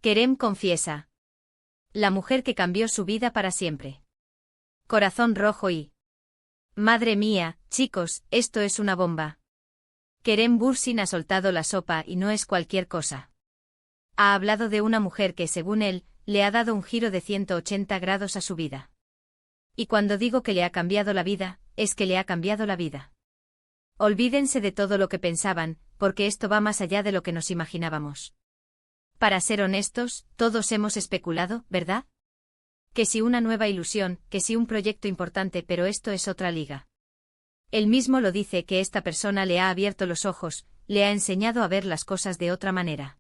Kerem confiesa. La mujer que cambió su vida para siempre. Corazón rojo y... Madre mía, chicos, esto es una bomba. Kerem Bürsin ha soltado la sopa y no es cualquier cosa. Ha hablado de una mujer que, según él, le ha dado un giro de 180 grados a su vida. Y cuando digo que le ha cambiado la vida, es que le ha cambiado la vida. Olvídense de todo lo que pensaban, porque esto va más allá de lo que nos imaginábamos. Para ser honestos, todos hemos especulado, ¿verdad? Que si una nueva ilusión, que si un proyecto importante, pero esto es otra liga. Él mismo lo dice que esta persona le ha abierto los ojos, le ha enseñado a ver las cosas de otra manera.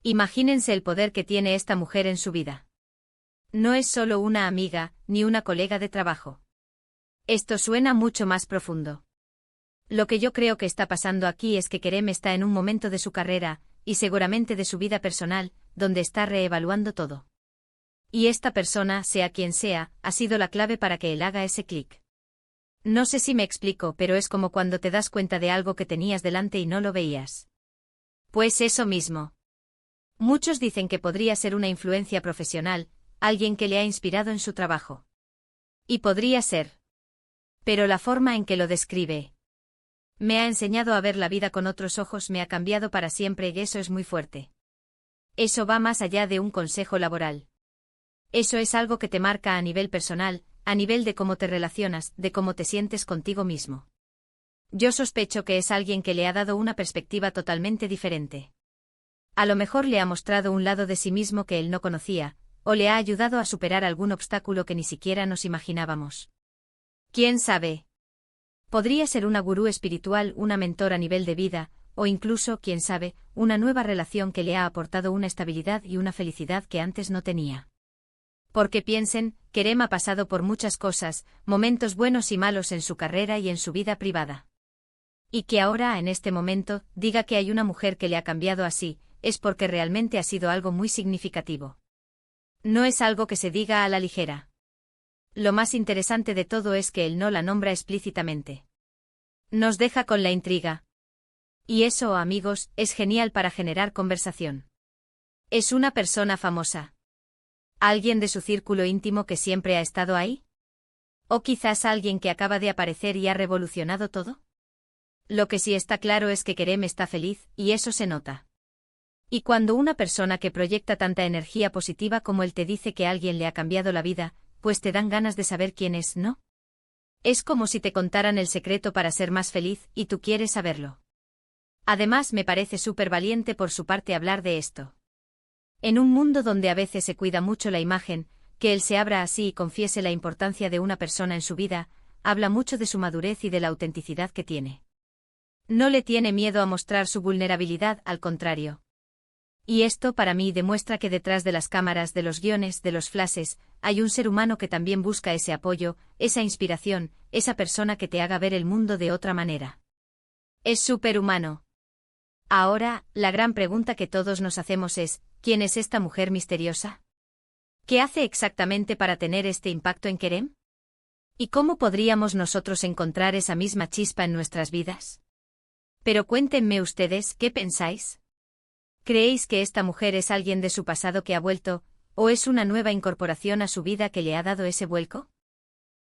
Imagínense el poder que tiene esta mujer en su vida. No es solo una amiga, ni una colega de trabajo. Esto suena mucho más profundo. Lo que yo creo que está pasando aquí es que Kerem está en un momento de su carrera, y seguramente de su vida personal, donde está reevaluando todo. Y esta persona, sea quien sea, ha sido la clave para que él haga ese clic. No sé si me explico, pero es como cuando te das cuenta de algo que tenías delante y no lo veías. Pues eso mismo. Muchos dicen que podría ser una influencia profesional, alguien que le ha inspirado en su trabajo. Y podría ser. Pero la forma en que lo describe. Me ha enseñado a ver la vida con otros ojos, me ha cambiado para siempre y eso es muy fuerte. Eso va más allá de un consejo laboral. Eso es algo que te marca a nivel personal, a nivel de cómo te relacionas, de cómo te sientes contigo mismo. Yo sospecho que es alguien que le ha dado una perspectiva totalmente diferente. A lo mejor le ha mostrado un lado de sí mismo que él no conocía, o le ha ayudado a superar algún obstáculo que ni siquiera nos imaginábamos. ¿Quién sabe? Podría ser una gurú espiritual, una mentora a nivel de vida, o incluso, quién sabe, una nueva relación que le ha aportado una estabilidad y una felicidad que antes no tenía. Porque piensen, Kerem ha pasado por muchas cosas, momentos buenos y malos en su carrera y en su vida privada. Y que ahora, en este momento, diga que hay una mujer que le ha cambiado así, es porque realmente ha sido algo muy significativo. No es algo que se diga a la ligera. Lo más interesante de todo es que él no la nombra explícitamente. Nos deja con la intriga. Y eso, amigos, es genial para generar conversación. ¿Es una persona famosa? ¿Alguien de su círculo íntimo que siempre ha estado ahí? ¿O quizás alguien que acaba de aparecer y ha revolucionado todo? Lo que sí está claro es que Kerem está feliz, y eso se nota. Y cuando una persona que proyecta tanta energía positiva como él te dice que alguien le ha cambiado la vida, pues te dan ganas de saber quién es, ¿no? Es como si te contaran el secreto para ser más feliz, y tú quieres saberlo. Además, me parece súper valiente por su parte hablar de esto. En un mundo donde a veces se cuida mucho la imagen, que él se abra así y confiese la importancia de una persona en su vida, habla mucho de su madurez y de la autenticidad que tiene. No le tiene miedo a mostrar su vulnerabilidad, al contrario. Y esto para mí demuestra que detrás de las cámaras, de los guiones, de los flashes, hay un ser humano que también busca ese apoyo, esa inspiración, esa persona que te haga ver el mundo de otra manera. Es superhumano. Ahora, la gran pregunta que todos nos hacemos es, ¿quién es esta mujer misteriosa? ¿Qué hace exactamente para tener este impacto en Kerem? ¿Y cómo podríamos nosotros encontrar esa misma chispa en nuestras vidas? Pero cuéntenme ustedes, ¿qué pensáis? ¿Creéis que esta mujer es alguien de su pasado que ha vuelto, o es una nueva incorporación a su vida que le ha dado ese vuelco?